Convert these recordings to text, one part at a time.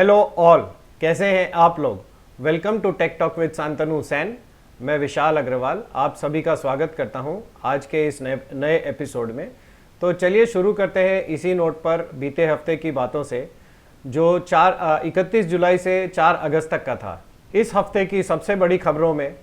Hello all, कैसे हैं आप लोग। Welcome to tech talk with Shantanu Hussain. मैं विशाल अग्रवाल आप सभी का स्वागत करता हूं आज के इस नए एपिसोड में। तो चलिए शुरू करते हैं इसी नोट पर बीते हफ्ते की बातों से, जो 31 जुलाई से 4 अगस्त तक का था। इस हफ्ते की सबसे बड़ी खबरों में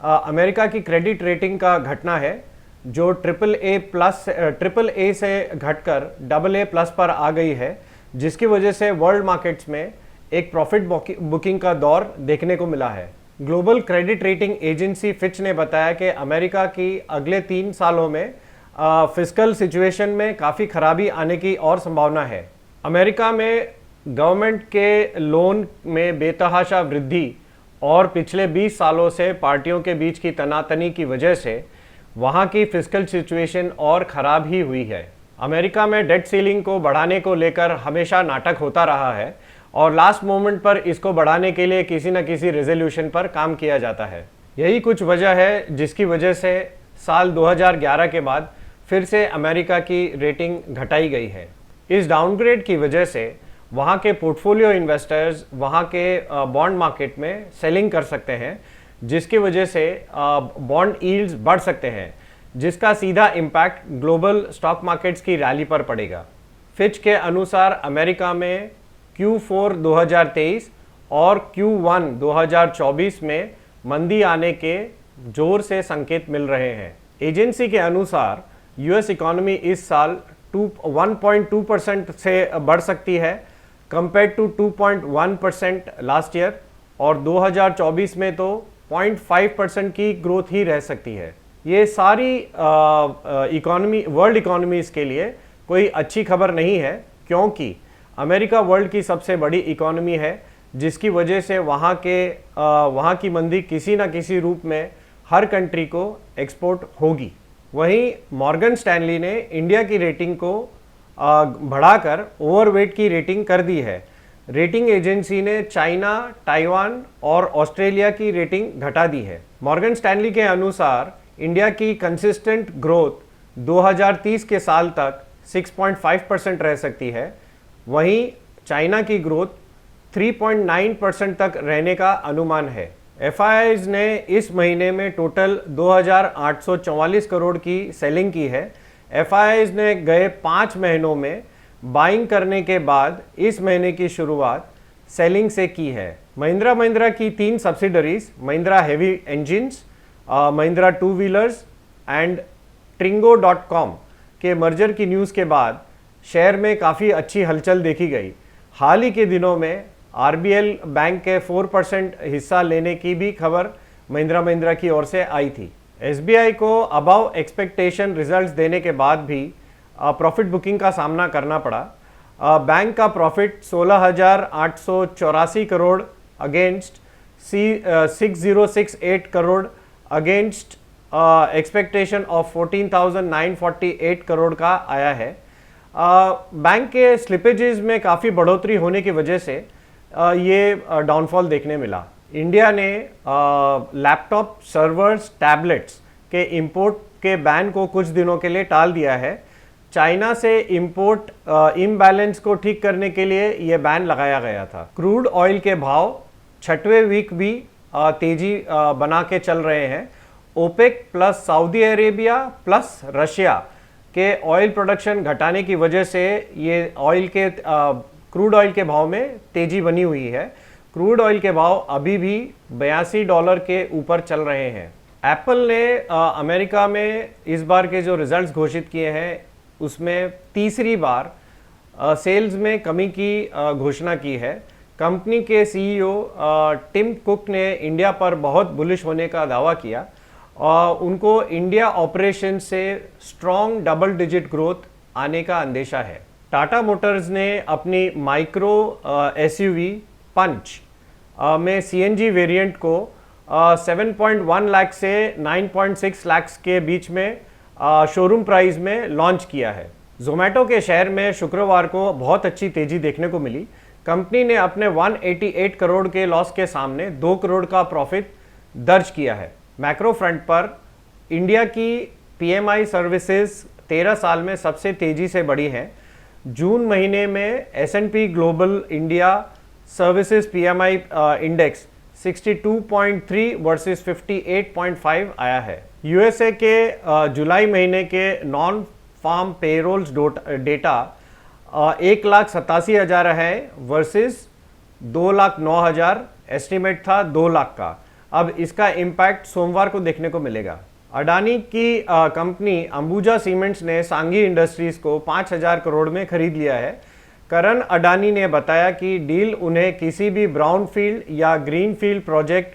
अमेरिका की क्रेडिट रेटिंग का घटना है, जो ट्रिपल ए से घटकर AA+ पर आ गई है, जिसकी वजह से वर्ल्ड मार्केट्स में एक प्रॉफिट बुकिंग का दौर देखने को मिला है। Global credit rating agency Fitch ने बताया कि अमेरिका की अगले 3 सालों में फिस्कल सिचुएशन में काफ़ी खराबी आने की और संभावना है। अमेरिका में गवर्नमेंट के लोन में बेतहाशा वृद्धि और पिछले 20 सालों से पार्टियों के बीच की तनातनी की वजह से वहाँ की फिस्कल सिचुएशन और ख़राब ही हुई है। अमेरिका में डेट सीलिंग को बढ़ाने को लेकर हमेशा नाटक होता रहा है और लास्ट मोमेंट पर इसको बढ़ाने के लिए किसी न किसी रेजोल्यूशन पर काम किया जाता है। यही कुछ वजह है जिसकी वजह से साल 2011 के बाद फिर से अमेरिका की रेटिंग घटाई गई है। इस डाउनग्रेड की वजह से वहाँ के पोर्टफोलियो इन्वेस्टर्स वहाँ के बॉन्ड मार्केट में सेलिंग कर सकते हैं, जिसकी वजह से बॉन्ड यील्ड्स बढ़ सकते हैं, जिसका सीधा इम्पैक्ट ग्लोबल स्टॉक मार्केट्स की रैली पर पड़ेगा। फिच के अनुसार अमेरिका में Q4 2023 और Q1 2024 में मंदी आने के जोर से संकेत मिल रहे हैं। एजेंसी के अनुसार यूएस इकोनॉमी इस साल 1.2% से बढ़ सकती है कंपेयर टू 2.1% लास्ट ईयर, और 2024 में तो 0.5% की ग्रोथ ही रह सकती है। ये सारी वर्ल्ड इकोनॉमीज़ के लिए कोई अच्छी खबर नहीं है, क्योंकि अमेरिका वर्ल्ड की सबसे बड़ी इकोनॉमी है, जिसकी वजह से वहाँ की मंदी किसी न किसी रूप में हर कंट्री को एक्सपोर्ट होगी। वहीं मॉर्गन स्टैनली ने इंडिया की रेटिंग को बढ़ाकर ओवरवेट की रेटिंग कर दी है। रेटिंग एजेंसी ने चाइना, ताइवान और ऑस्ट्रेलिया की रेटिंग घटा दी है। मॉर्गन स्टैनली के अनुसार इंडिया की कंसिस्टेंट ग्रोथ 2030 के साल तक 6.5% रह सकती है, वहीं चाइना की ग्रोथ 3.9% तक रहने का अनुमान है। FIIs ने इस महीने में टोटल 2844 करोड़ की सेलिंग की है। FIIs ने गए 5 महीनों में बाइंग करने के बाद इस महीने की शुरुआत सेलिंग से की है। महिंद्रा की 3 subsidiaries Mahindra heavy engines, Mahindra two wheelers and Tringo.com के मर्जर की न्यूज़ के बाद शेयर में काफ़ी अच्छी हलचल देखी गई। हाल ही के दिनों में RBL बैंक के 4% हिस्सा लेने की भी खबर महिंद्रा की ओर से आई थई। SBI को अबव एक्सपेक्टेशन रिजल्ट्स देने के बाद भी प्रॉफिट बुकिंग का सामना करना पड़ा। बैंक का profit 16,884 crore against 6068 crore against expectation of 14,948 crore का आया है। बैंक के स्लिपेजेस में काफ़ी बढ़ोतरी होने की वजह से ये डाउनफॉल देखने मिला। इंडिया ने लैपटॉप, सर्वर्स, टैबलेट्स के इंपोर्ट के बैन को कुछ दिनों के लिए टाल दिया है। चाइना से इंपोर्ट इम्बैलेंस को ठीक करने के लिए ये बैन लगाया गया था। क्रूड ऑयल के भाव 6वें वीक भी तेजी बना के चल रहे हैं। OPEC plus Saudi Arabia plus Russia के ऑयल प्रोडक्शन घटाने की वजह से ये क्रूड ऑयल के भाव में तेजी बनी हुई है। क्रूड ऑयल के भाव अभी भी $82 के ऊपर चल रहे हैं। एप्पल ने अमेरिका में इस बार के जो रिजल्ट्स घोषित किए हैं, उसमें तीसरी बार सेल्स में कमी की घोषणा की है। कंपनी के CEO टिम कुक ने इंडिया पर बहुत बुलिश होने का दावा किया और उनको इंडिया ऑपरेशन से स्ट्रॉन्ग डबल डिजिट ग्रोथ आने का अंदेशा है। टाटा मोटर्स ने अपनी माइक्रो SUV पंच में CNG वेरिएंट को 7.1 लाख से 9.6 लाख के बीच में शोरूम प्राइस में लॉन्च किया है। जोमेटो के शेयर में शुक्रवार को बहुत अच्छी तेजी देखने को मिली। कंपनी ने अपने 188 करोड़ के लॉस के सामने 2 करोड़ का प्रॉफिट दर्ज किया है। मैक्रो फ्रंट पर इंडिया की PMI सर्विसेज 13 साल में सबसे तेजी से बढ़ी है। जून महीने में S&P global India services PMI index 62.3 versus 58.5 आया है। यूएसए के जुलाई महीने के नॉन फार्म पेरोल्स डेटा 1,87,000 है वर्सेस 2,09,000, एस्टिमेट था 2 लाख का। अब इसका इम्पैक्ट सोमवार को देखने को मिलेगा। अडानी की कंपनी अंबुजा सीमेंट्स ने सांगी इंडस्ट्रीज को 5,000 करोड़ में खरीद लिया है। करण अडानी ने बताया कि डील उन्हें किसी भी ब्राउन फील्ड या ग्रीन फील्ड प्रोजेक्ट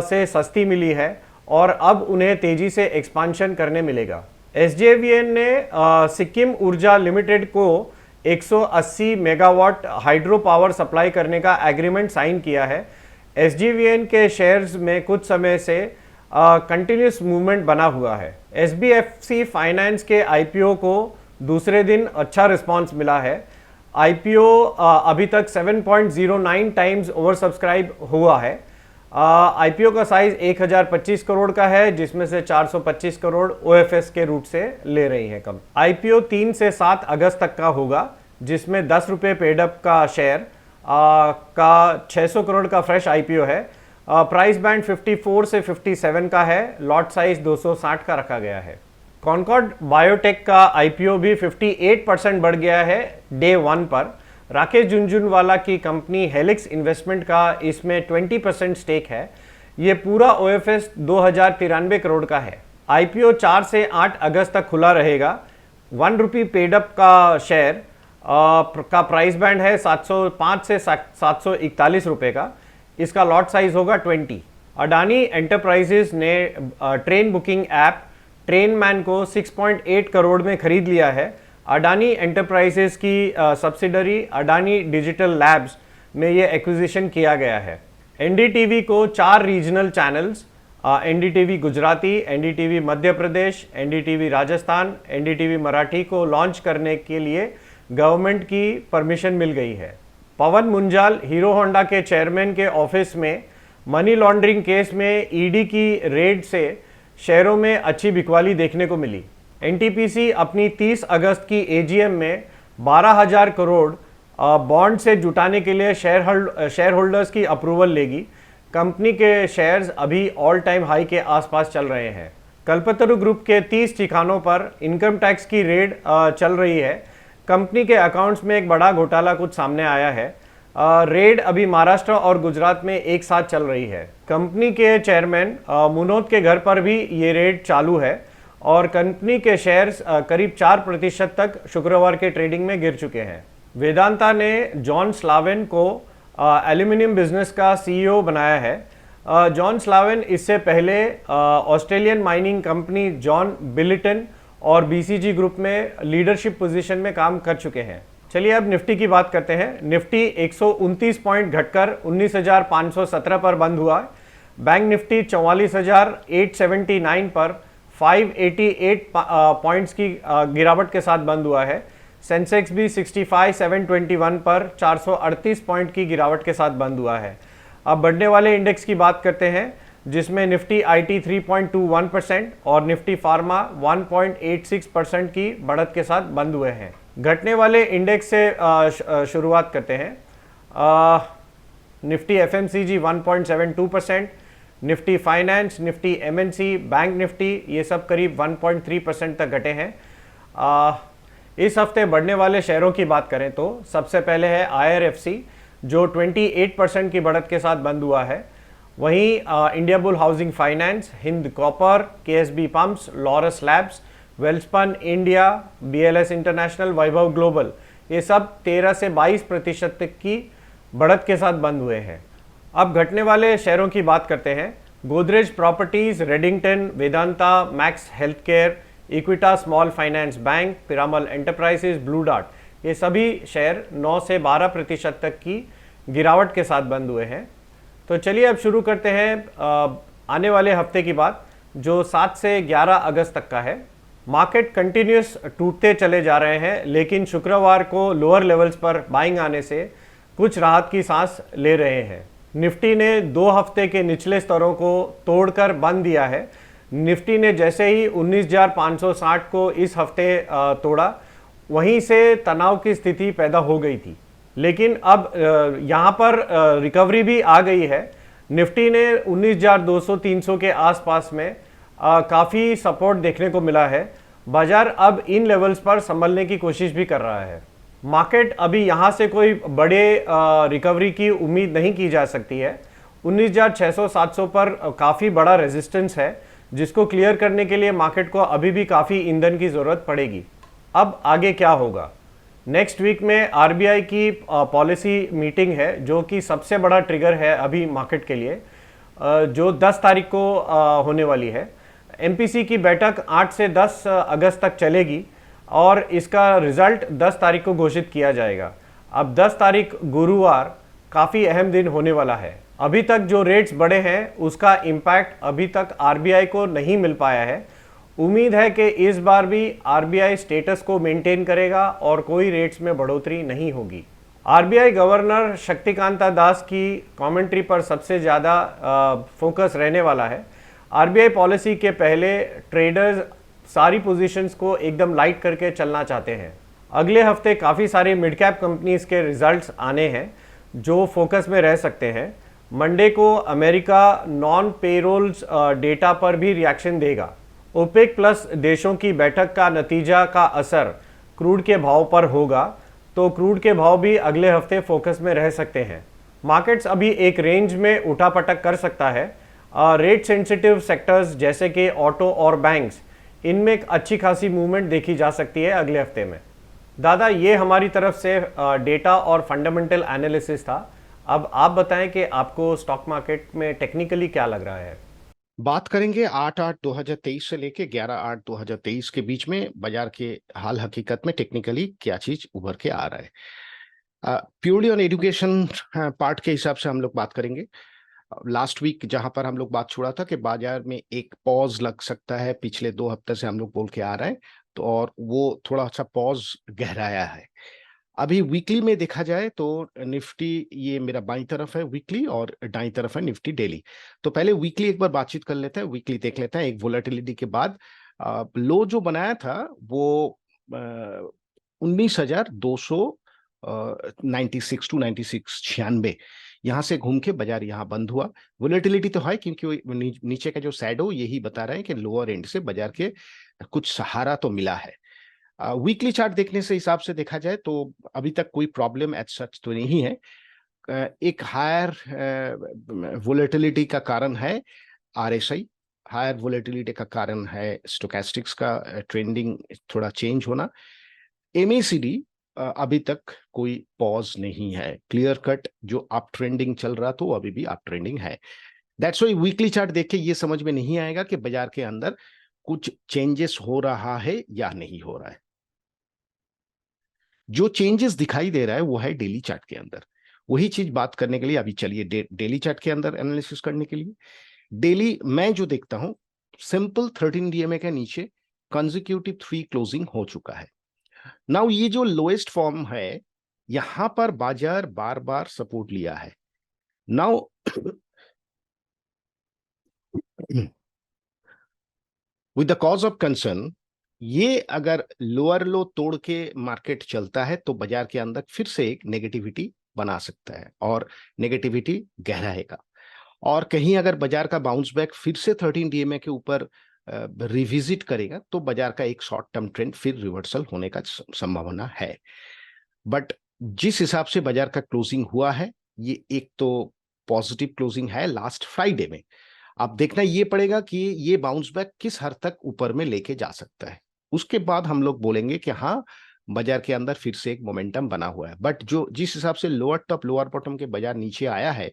से सस्ती मिली है और अब उन्हें तेजी से एक्सपांशन करने मिलेगा। एसजेवीएन ने सिक्किम ऊर्जा लिमिटेड को 180 मेगावाट हाइड्रो पावर सप्लाई करने का एग्रीमेंट साइन किया है। एसजेवीएन के शेयर्स में कुछ समय से कंटिन्यूस मूवमेंट बना हुआ है। एसबीएफसी फाइनेंस के आईपीओ को दूसरे दिन अच्छा रिस्पांस मिला है। आईपीओ अभी तक 7.09 टाइम्स ओवर सब्सक्राइब हुआ है। आईपीओ का साइज 1,025 करोड़ का है, जिसमें से 425 करोड़ ओएफएस के रूट से ले रही है कम। आईपीओ 3 से 7 अगस्त तक का होगा, जिसमें 10 रुपये पेडअप का शेयर का 600 करोड़ का फ्रेश आईपीओ है। प्राइस बैंड 54 से 57 का है। लॉट साइज 260 का रखा गया है। कॉनकॉर्ड बायोटेक का आईपीओ भी 58% बढ़ गया है डे 1 पर। राकेश झुनझुनवाला की कंपनी हेलिक्स इन्वेस्टमेंट का इसमें 20% स्टेक है। ये पूरा ओएफएस 2,093 करोड़ का है। आईपीओ 4 से 8 अगस्त तक खुला रहेगा। 1 रुपी पेडअप का शेयर का प्राइस बैंड है 705 से 741 रुपए का। इसका लॉट साइज होगा 20। अडानी एंटरप्राइजेस ने train booking app Trainman को 6.8 करोड़ में खरीद लिया है। अडानी एंटरप्राइजेस की सब्सिडरी अडानी डिजिटल लैब्स में ये एक्विजिशन किया गया है। एनडीटीवी को 4 regional channels NDTV Gujarati, NDTV Madhya Pradesh, NDTV Rajasthan, NDTV Marathi को लॉन्च करने के लिए गवर्नमेंट की परमिशन मिल गई है। पवन मुंजाल हीरो होंडा के चेयरमैन के ऑफिस में मनी लॉन्ड्रिंग केस में ईडी की रेड से शेयरों में अच्छी बिकवाली देखने को मिली। एनटीपीसी अपनी 30 अगस्त की एजीएम में 12,000 करोड़ बॉन्ड से जुटाने के लिए शेयर होल्डर्स की अप्रूवल लेगी। कंपनी के शेयर्स अभी ऑल टाइम हाई के आसपास चल रहे हैं। कल्पतरु ग्रुप के 30 ठिकानों पर इनकम टैक्स की रेड चल रही है। कंपनी के अकाउंट्स में एक बड़ा घोटाला कुछ सामने आया है। रेड अभी महाराष्ट्र और गुजरात में एक साथ चल रही है। कंपनी के चेयरमैन मुनोद के घर पर भी ये रेड चालू है और कंपनी के शेयर्स करीब 4% तक शुक्रवार के ट्रेडिंग में गिर चुके हैं। वेदांता ने जॉन स्लावेन को एल्यूमिनियम बिजनेस का सीईओ बनाया है। जॉन स्लावेन इससे पहले Australian mining company John Billiton और बीसीजी ग्रुप में लीडरशिप पोजीशन में काम कर चुके हैं। चलिए अब निफ्टी की बात करते हैं। निफ्टी 129 पॉइंट घटकर 19,517 पर बंद हुआ। बैंक निफ्टी 44,879 पर 588 पॉइंट्स की गिरावट के साथ बंद हुआ है। सेंसेक्स भी 65,721 पर 438 पॉइंट की गिरावट के साथ बंद हुआ है। अब बढ़ने वाले इंडेक्स की बात करते हैं, जिसमें निफ्टी आईटी 3.21% और निफ्टी फार्मा 1.86% की बढ़त के साथ बंद हुए हैं। घटने वाले इंडेक्स से शुरुआत करते हैं। Nifty FMCG 1.72%, Nifty finance, Nifty MNC, bank Nifty ये सब करीब 1.3% तक घटे हैं। इस हफ्ते बढ़ने वाले शेयरों की बात करें तो सबसे पहले है आईआरएफसी जो 28% की बढ़त के साथ बंद हुआ है। वहीं India Bull Housing Finance, Hind Copper, KSB Pumps, Laurus Labs, Welspun India, BLS International, Vaibhav Global ये सब 13 से 22% तक की बढ़त के साथ बंद हुए हैं। अब घटने वाले शेयरों की बात करते हैं। Godrej properties, Redington, Vedanta, max health care, इक्विटा small finance bank, Piramal enterprises, blue dart ये सभी शेयर 9 से 12% तक की गिरावट के साथ बंद हुए हैं। तो चलिए अब शुरू करते हैं आने वाले हफ्ते की बात, जो 7 से 11 अगस्त तक का है। मार्केट कंटिन्यूस टूटते चले जा रहे हैं, लेकिन शुक्रवार को लोअर लेवल्स पर बाइंग आने से कुछ राहत की सांस ले रहे हैं। निफ्टी ने 2 हफ्ते के निचले स्तरों को तोड़कर बंद दिया है। निफ्टी ने जैसे ही 19,560 को इस हफ्ते तोड़ा, वहीं से तनाव की स्थिति पैदा हो गई थी। लेकिन अब यहाँ पर रिकवरी भी आ गई है। निफ्टी ने 19,200-300 के आसपास में काफ़ी सपोर्ट देखने को मिला है। बाजार अब इन लेवल्स पर संभलने की कोशिश भी कर रहा है। मार्केट अभी यहाँ से कोई बड़े रिकवरी की उम्मीद नहीं की जा सकती है। 19,600-700 पर काफ़ी बड़ा रेजिस्टेंस है, जिसको क्लियर करने के लिए मार्केट को अभी भी काफ़ी ईंधन की ज़रूरत पड़ेगी। अब आगे क्या होगा? नेक्स्ट वीक में आरबीआई की पॉलिसी मीटिंग है, जो कि सबसे बड़ा ट्रिगर है अभी मार्केट के लिए, जो 10 तारीख को होने वाली है। एमपीसी की बैठक 8 से 10 अगस्त तक चलेगी और इसका रिजल्ट 10 तारीख को घोषित किया जाएगा। अब 10 तारीख गुरुवार काफ़ी अहम दिन होने वाला है। अभी तक जो रेट्स बढ़े हैं उसका इम्पैक्ट अभी तक आरबीआई को नहीं मिल पाया है। उम्मीद है कि इस बार भी आरबीआई स्टेटस को मेंटेन करेगा और कोई रेट्स में बढ़ोतरी नहीं होगी। आरबीआई गवर्नर शक्तिकांता दास की कमेंट्री पर सबसे ज़्यादा फोकस रहने वाला है। आरबीआई पॉलिसी के पहले ट्रेडर्स सारी पोजीशंस को एकदम लाइट करके चलना चाहते हैं। अगले हफ्ते काफ़ी सारे मिड कैप कंपनीज के रिजल्ट्स आने हैं जो फोकस में रह सकते हैं। मंडे को अमेरिका नॉन पेरोल्स डेटा पर भी रिएक्शन देगा। ओपेक प्लस देशों की बैठक का नतीजा का असर क्रूड के भाव पर होगा, तो क्रूड के भाव भी अगले हफ्ते फोकस में रह सकते हैं। मार्केट्स अभी एक रेंज में उठापटक कर सकता है। रेट सेंसिटिव सेक्टर्स जैसे कि ऑटो और बैंक्स, इनमें एक अच्छी खासी मूवमेंट देखी जा सकती है अगले हफ्ते में। दादा, ये हमारी तरफ से डेटा और फंडामेंटल एनालिसिस था। अब आप बताएं कि आपको स्टॉक मार्केट में टेक्निकली क्या लग रहा है। बात करेंगे 8/8/2023 से लेके 11/8/2023 के बीच में बाजार के हाल हकीकत में टेक्निकली क्या चीज उभर के आ रहा है। प्योरली ऑन एजुकेशन पार्ट के हिसाब से हम लोग बात करेंगे। लास्ट वीक जहां पर हम लोग बात छोड़ा था कि बाजार में एक पॉज लग सकता है, पिछले 2 हफ्ते से हम लोग बोल के आ रहे हैं, तो और वो थोड़ा सा पॉज गहराया है। अभी वीकली में देखा जाए तो निफ्टी, ये मेरा बाईं तरफ है वीकली और दाईं तरफ है निफ्टी डेली। तो पहले वीकली एक बार बातचीत कर लेते हैं, वीकली देख लेते हैं। एक वोलेटिलिटी के बाद लो जो बनाया था वो 19,296 यहाँ से घूम के बाजार यहाँ बंद हुआ। वोलेटिलिटी तो है क्योंकि नीचे का जो सैडो यही बता रहा है कि लोअर एंड से बाजार के कुछ सहारा तो मिला है। वीकली चार्ट देखने से हिसाब से देखा जाए तो अभी तक कोई प्रॉब्लम एज सच तो नहीं है। एक हायर वोलेटिलिटी का कारण है आरएसआई, हायर वोलेटिलिटी का कारण है स्टोकेस्टिक्स का ट्रेंडिंग थोड़ा चेंज होना। एमएसीडी अभी तक कोई पॉज नहीं है, क्लियर कट जो अप ट्रेंडिंग चल रहा तो अभी भी अप ट्रेंडिंग है। दैट्स व्हाई वीकली चार्ट देख के ये समझ में नहीं आएगा कि बाजार के अंदर कुछ चेंजेस हो रहा है या नहीं हो रहा है। जो चेंजेस दिखाई दे रहा है वो है डेली चार्ट के अंदर। वही चीज बात करने के लिए अभी चलिए डेली चार्ट के अंदर एनालिसिस करने के लिए डेली मैं जो देखता हूं, सिंपल 13 डीएमए के नीचे कंजिक्यूटिव 3 क्लोजिंग हो चुका है। नाउ ये जो लोएस्ट फॉर्म है, यहां पर बाजार बार बार सपोर्ट लिया है। Now with the cause of concern, ये अगर लोअर लो तोड़ के मार्केट चलता है तो बाजार के अंदर फिर से एक नेगेटिविटी बना सकता है और नेगेटिविटी गहराएगा। और कहीं अगर बाजार का बाउंस बैक फिर से 13 डीएमए के ऊपर रिविजिट करेगा तो बाजार का एक शॉर्ट टर्म ट्रेंड फिर रिवर्सल होने का संभावना है। बट जिस हिसाब से बाजार का क्लोजिंग हुआ है, ये एक तो पॉजिटिव क्लोजिंग है लास्ट फ्राइडे में। अब देखना ये पड़ेगा कि ये बाउंस बैक किस हद तक ऊपर में लेके जा सकता है। उसके बाद हम लोग बोलेंगे कि हाँ, बाजार के अंदर फिर से एक मोमेंटम बना हुआ है। बट जो जिस हिसाब से लोअर टॉप लोअर बॉटम के बाजार नीचे आया है,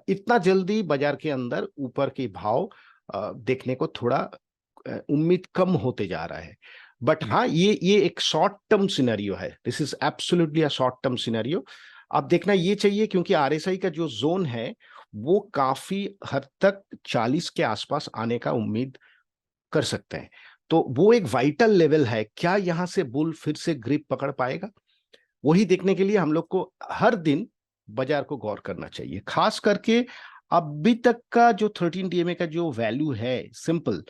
इतना जल्दी बाजार के अंदर ऊपर के भाव देखने को थोड़ा उम्मीद कम होते जा रहा है। बट हाँ, ये एक शॉर्ट टर्म सिनेरियो है। This is absolutely a short term scenario. अब देखना ये चाहिए क्योंकि आरएसआई का जो जोन है वो काफी हद तक 40 के आसपास आने का उम्मीद कर सकते हैं। तो वो एक वाइटल लेवल है। क्या यहां से बुल फिर से ग्रिप पकड़ पाएगा, वही देखने के लिए हम लोग को हर दिन बाजार को गौर करना चाहिए। खास करके अभी तक का जो 13 डीएमए का जो वैल्यू है, सिंपल,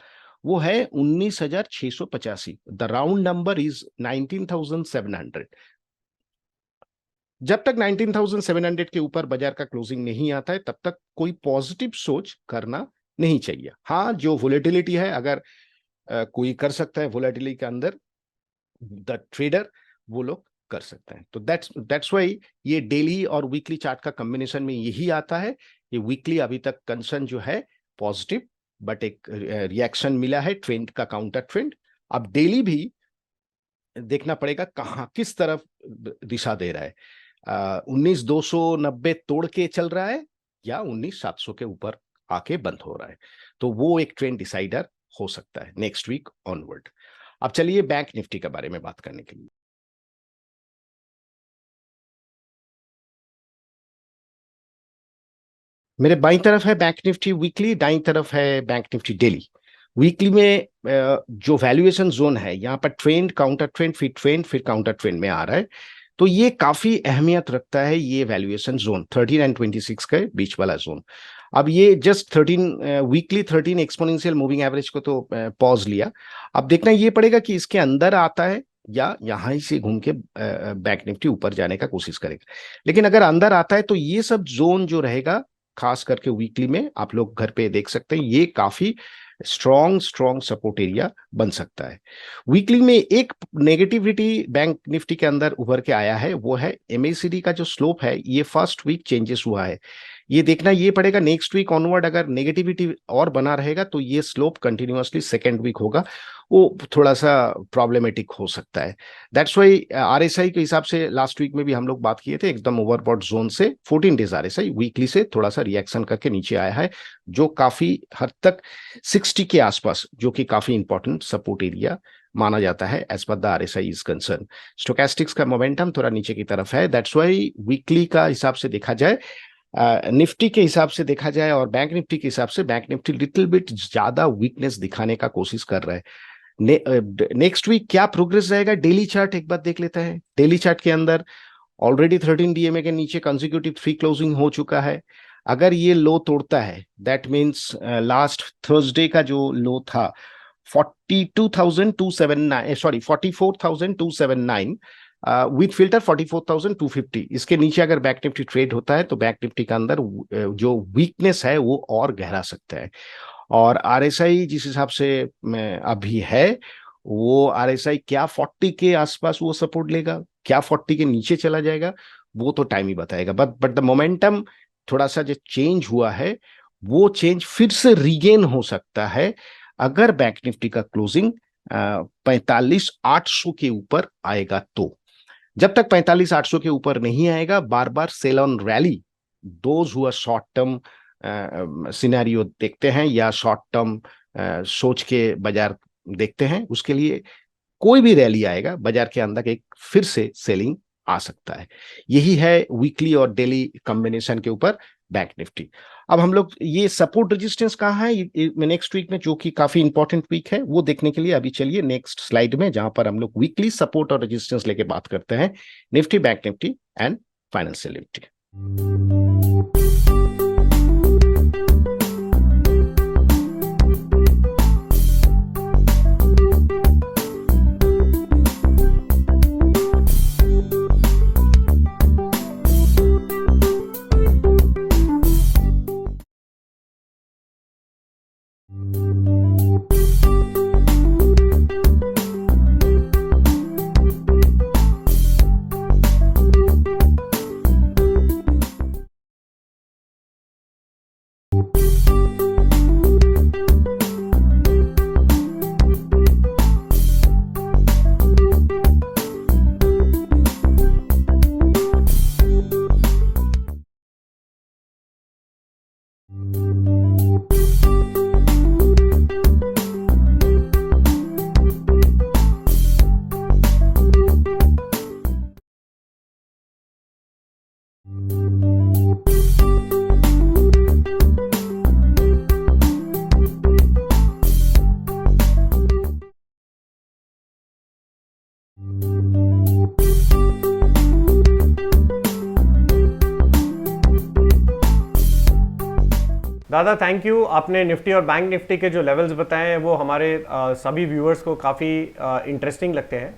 वो है 19,685। The round number is 19,700। जब तक 19,700 के ऊपर बाजार का क्लोजिंग नहीं आता है तब तक कोई पॉजिटिव सोच करना नहीं चाहिए। हाँ, जो वोलेटिलिटी है, अगर कोई कर सकता है वोलेटिलिटी के अंदर, द ट्रेडर, वो लोग कर सकते हैं। तो दैट्स वाई ये डेली और वीकली चार्ट का कॉम्बिनेशन में यही आता है। ये वीकली अभी तक कंसर्न जो है पॉजिटिव, बट एक रिएक्शन मिला है ट्रेंड का, काउंटर ट्रेंड। अब डेली भी देखना पड़ेगा कहाँ किस तरफ दिशा दे रहा है। 19,290 तोड़ के चल रहा है या 19,700 के ऊपर आके बंद हो रहा है, तो वो एक ट्रेंड डिसाइडर हो सकता है नेक्स्ट वीक ऑनवर्ड। अब चलिए बैंक निफ्टी के बारे में बात करने के लिए। मेरे बाईं तरफ है बैंक निफ्टी वीकली, दाईं तरफ है बैंक निफ्टी डेली। वीकली में जो वैल्यूएशन जोन है, यहाँ पर ट्रेंड, काउंटर ट्रेंड, फिर काउंटर ट्रेंड में आ रहा है। तो ये काफी अहमियत रखता है, ये वैल्यूएशन जोन 13 एंड 26 के बीच वाला जोन। अब ये just 13 weekly 13 exponential moving average को तो पॉज लिया। अब देखना ये पड़ेगा कि इसके अंदर आता है या यहां ही से घूम के बैंक निफ्टी ऊपर जाने का कोशिश करेगा। लेकिन अगर अंदर आता है तो ये सब जोन जो रहेगा, खास करके वीकली में आप लोग घर पे देख सकते हैं, ये काफी स्ट्रॉन्ग सपोर्ट एरिया बन सकता है। वीकली में एक नेगेटिविटी बैंक निफ्टी के अंदर उभर के आया है, वो है एमएसीडी का जो स्लोप है, ये फर्स्ट वीक चेंजेस हुआ है। ये देखना ये पड़ेगा नेक्स्ट वीक ऑनवर्ड, अगर नेगेटिविटी और बना रहेगा तो ये स्लोप कंटिन्यूअसली सेकेंड वीक होगा, वो थोड़ा सा प्रॉब्लमेटिक हो सकता है। दैट्स वाई आरएसआई के हिसाब से लास्ट वीक में भी हम लोग बात किए थे, एकदम ओवरबॉट जोन से 14 डेज आरएसआई वीकली से थोड़ा सा रिएक्शन करके नीचे आया है, जो काफी हद तक 60 के आसपास, जो कि काफी इंपॉर्टेंट सपोर्ट एरिया माना जाता है as per the RSI is concern. Stochastics का मोमेंटम थोड़ा नीचे की तरफ है, दैट्स वाई वीकली का हिसाब से देखा जाए, निफ्टी के हिसाब से देखा जाए और बैंक निफ्टी के हिसाब से, बैंक निफ्टी लिटिल बिट ज्यादा वीकनेस दिखाने का कोशिश कर रहा है। नेक्स्ट वीक क्या प्रोग्रेस रहेगा, डेली चार्ट एक बार देख लेते हैं। डेली चार्ट के अंदर ऑलरेडी 13 डीएमए के नीचे कंसेक्यूटिव 3 क्लोजिंग हो चुका है। अगर ये लो तोड़ता है, दैट मीन्स लास्ट थर्सडे का जो लो था 44,279 विथ फिल्टर 44,250, इसके नीचे अगर बैंक निफ्टी ट्रेड होता है तो बैंक निफ्टी के अंदर जो वीकनेस है वो और गहरा सकता है। और आरएसआई जिस हिसाब से अभी है, वो आरएसआई क्या 40 के आसपास वो सपोर्ट लेगा, क्या 40 के नीचे चला जाएगा, वो तो टाइम ही बताएगा। बट द मोमेंटम थोड़ा सा जो चेंज हुआ है, वो चेंज फिर से रीगेन हो सकता है अगर बैंक निफ्टी का क्लोजिंग 45,800 के ऊपर आएगा तो। जब तक 45,800 के ऊपर नहीं आएगा, बार बार सेल ऑन रैली, दोज हुआ शॉर्ट टर्म सिनेरियो देखते हैं या शॉर्ट टर्म सोच के बाजार देखते हैं, उसके लिए कोई भी रैली आएगा बाजार के अंदर एक फिर से सेलिंग आ सकता है। यही है वीकली और डेली कॉम्बिनेशन के ऊपर बैंक निफ्टी। अब हम लोग ये सपोर्ट रेजिस्टेंस कहाँ है नेक्स्ट वीक में, जो कि काफी इंपॉर्टेंट वीक है, वो देखने के लिए अभी चलिए नेक्स्ट स्लाइड में, जहां पर हम लोग वीकली सपोर्ट और रेजिस्टेंस लेके बात करते हैं, Nifty, bank Nifty and financial Nifty. दादा थैंक यू, आपने निफ्टी और बैंक निफ्टी के जो लेवल्स बताए हैं वो हमारे सभी व्यूअर्स को काफ़ी इंटरेस्टिंग लगते हैं।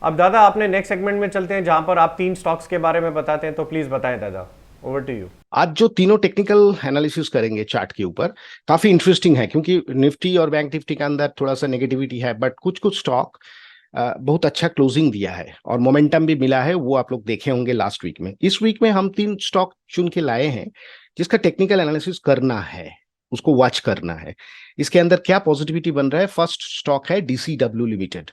अब दादा आपने नेक्स्ट सेगमेंट में चलते हैं जहां पर आप 3 स्टॉक्स के बारे में बताते हैं, तो प्लीज बताएं दादा, ओवर टू यू। आज जो तीनों टेक्निकल एनालिसिस करेंगे चार्ट के ऊपर, काफी इंटरेस्टिंग है क्योंकि निफ्टी और बैंक निफ्टी के अंदर थोड़ा सा नेगेटिविटी है, बट कुछ कुछ स्टॉक बहुत अच्छा क्लोजिंग दिया है और मोमेंटम भी मिला है, वो आप लोग देखे होंगे लास्ट वीक में। इस वीक में हम 3 स्टॉक चुन के लाए हैं जिसका टेक्निकल एनालिसिस करना है, उसको वॉच करना है, इसके अंदर क्या पॉजिटिविटी बन रहा है। फर्स्ट स्टॉक है डीसीडब्ल्यू लिमिटेड।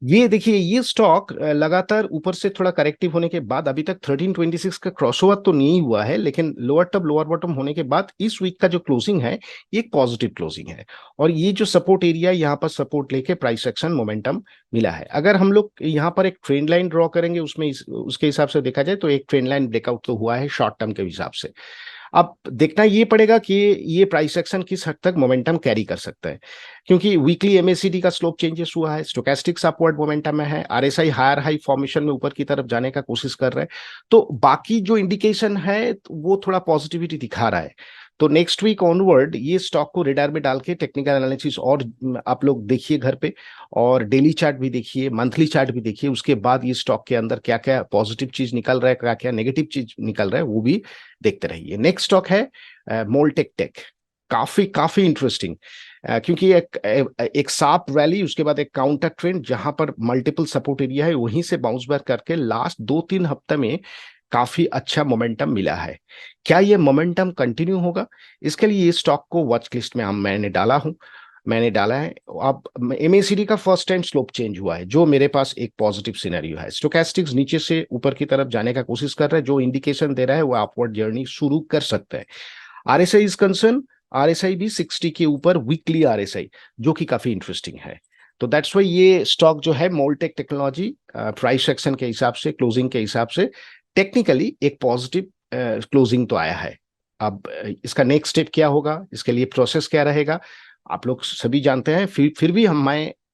ये देखिए, ये स्टॉक लगातार ऊपर से थोड़ा करेक्टिव होने के बाद अभी तक 1326 का क्रॉसओवर तो नहीं हुआ है, लेकिन लोअर टॉप लोअर बॉटम होने के बाद इस वीक का जो क्लोजिंग है ये एक पॉजिटिव क्लोजिंग है और ये जो सपोर्ट एरिया, यहाँ पर सपोर्ट लेके प्राइस एक्शन मोमेंटम मिला है। अगर हम लोग यहाँ पर एक ट्रेंड लाइन ड्रॉ करेंगे उसमें उसके हिसाब से देखा जाए तो एक ट्रेंड लाइन ब्रेकआउट तो हुआ है शॉर्ट टर्म के हिसाब से। अब देखना ये पड़ेगा कि ये प्राइस एक्शन किस हद तक मोमेंटम कैरी कर सकता है, क्योंकि वीकली एमएसीडी का स्लोप चेंजेस हुआ है, स्टोकेस्टिक्स अपवर्ड मोमेंटम में है, आरएसआई हायर हाई फॉर्मेशन में ऊपर की तरफ जाने का कोशिश कर रहा है, तो बाकी जो इंडिकेशन है वो थोड़ा पॉजिटिविटी दिखा रहा है। तो नेक्स्ट वीक ऑनवर्ड ये स्टॉक को रेडार में डाल के टेक्निकल एनालिसिस और आप लोग देखिए घर पे, और डेली चार्ट भी देखिए, मंथली चार्ट भी देखिए, उसके बाद ये स्टॉक के अंदर क्या क्या पॉजिटिव चीज निकल रहा है, क्या क्या नेगेटिव चीज निकल रहा है, वो भी देखते रहिए। नेक्स्ट स्टॉक है मोल्टेक टेक। काफी काफी इंटरेस्टिंग, क्योंकि एक शार्प रैली, उसके बाद एक काउंटर ट्रेंड, जहां पर मल्टीपल सपोर्ट एरिया है, वहीं से बाउंस बैक करके लास्ट 2-3 हफ्ते में काफी अच्छा मोमेंटम मिला है। क्या ये मोमेंटम कंटिन्यू होगा? इसके लिए ये स्टॉक को वॉच लिस्ट में मैंने डाला है। अब एमएसीडी का फर्स्ट टाइम स्लोप चेंज हुआ है, जो मेरे पास एक पॉजिटिव सिनेरियो है। स्टोकेस्टिक्स नीचे से ऊपर की तरफ जाने का कोशिश कर रहा है, जो इंडिकेशन दे रहा है वो अपवर्ड जर्नी शुरू कर सकता है। आरएसआई इज कंसर्न, आरएसआई भी 60 के ऊपर वीकली आरएसआई, जो कि काफी इंटरेस्टिंग है। तो दैट्स वाई ये स्टॉक जो है मोल्टेक टेक्नोलॉजी, प्राइस एक्शन के हिसाब से, क्लोजिंग के हिसाब से टेक्निकली एक पॉजिटिव क्लोजिंग तो आया है। अब इसका नेक्स्ट स्टेप क्या होगा, इसके लिए प्रोसेस क्या रहेगा, आप लोग सभी जानते हैं। फिर भी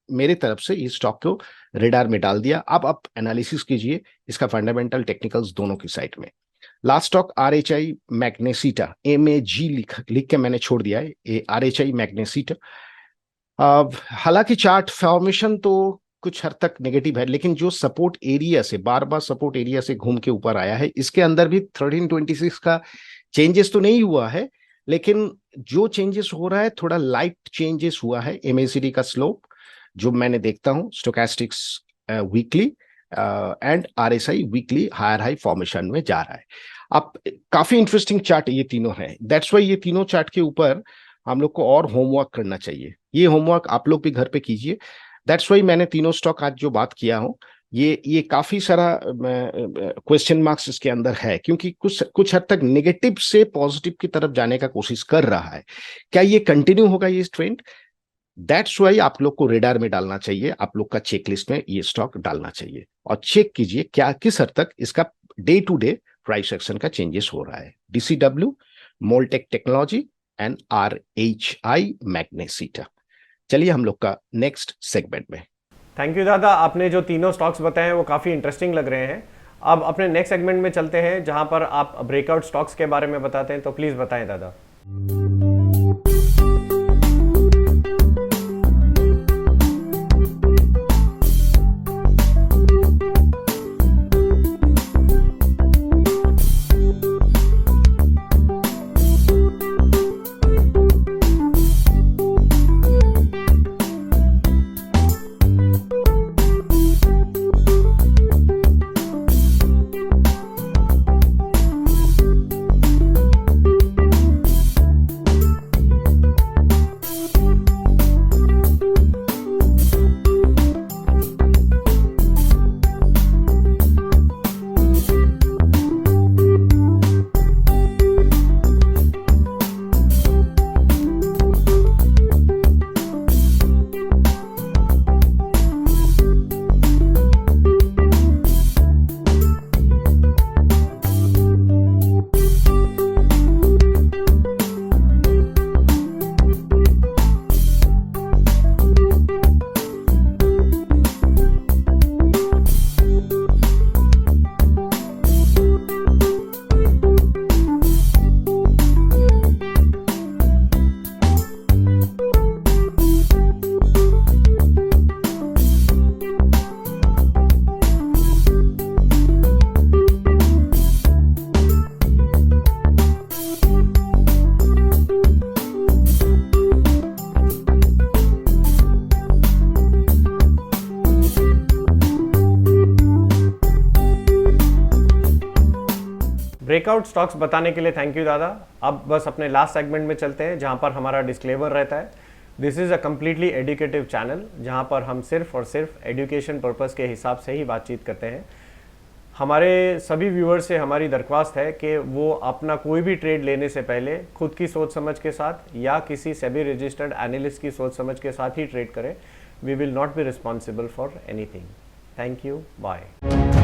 मेरे तरफ से इस स्टॉक को रेडार में डाल दिया। अब आप एनालिसिस कीजिए इसका फंडामेंटल टेक्निकल्स दोनों की साइड में। Last stock RHI Magnesita, MAG लिख के मैंने छोड़ दिया है, ये आरएचआई मैग्नेसिटा। हालांकि चार्ट फॉर्मेशन तो कुछ हद तक नेगेटिव है, लेकिन जो सपोर्ट एरिया से बार बार सपोर्ट एरिया से घूम के ऊपर आया है, इसके अंदर भी 1326 का चेंजेस तो नहीं हुआ है, लेकिन जो चेंजेस हो रहा है थोड़ा लाइट चेंजेस हुआ है। एमएसीडी का स्लोप जो मैंने देखता हूं, stochastics weekly and RSI weekly higher high formation में जा रहा है। अब काफी इंटरेस्टिंग चार्ट ये तीनों है, दैट्स वाई ये तीनों चार्ट के ऊपर हम लोग को और होमवर्क करना चाहिए। ये होमवर्क आप लोग भी घर पे कीजिए। दैट्स वाई मैंने तीनों स्टॉक आज जो बात किया हूं, ये काफी सारा क्वेश्चन मार्क्स इसके अंदर है, क्योंकि कुछ हद तक नेगेटिव से पॉजिटिव की तरफ जाने का कोशिश कर रहा है। क्या ये कंटिन्यू होगा ये ट्रेंड? दैट्स वाई आप लोग को रेडार में डालना चाहिए, आप लोग का चेकलिस्ट में ये स्टॉक डालना चाहिए और चेक कीजिए क्या किस हद तक इसका day to day price action का चेंजेस हो रहा है। DCW, Moldtek technology and RHI Magnesita. चलिए हम लोग का नेक्स्ट सेगमेंट में। थैंक यू दादा, आपने जो तीनों स्टॉक्स बताए वो काफ़ी इंटरेस्टिंग लग रहे हैं। अब अपने नेक्स्ट सेगमेंट में चलते हैं जहां पर आप ब्रेकआउट स्टॉक्स के बारे में बताते हैं, तो प्लीज़ बताएं दादा। ब्रेकआउट स्टॉक्स बताने के लिए थैंक यू दादा। अब बस अपने लास्ट सेगमेंट में चलते हैं जहां पर हमारा डिस्क्लेमर रहता है। This is a completely educative channel जहां पर हम सिर्फ और सिर्फ एजुकेशन पर्पस के हिसाब से ही बातचीत करते हैं। हमारे सभी व्यूअर्स से हमारी दरख्वास्त है कि वो अपना कोई भी ट्रेड लेने से पहले खुद की सोच समझ के साथ या किसी सेबी रजिस्टर्ड एनालिस्ट की सोच समझ के साथ ही ट्रेड करें। We will not be responsible for anything. Thank you, bye.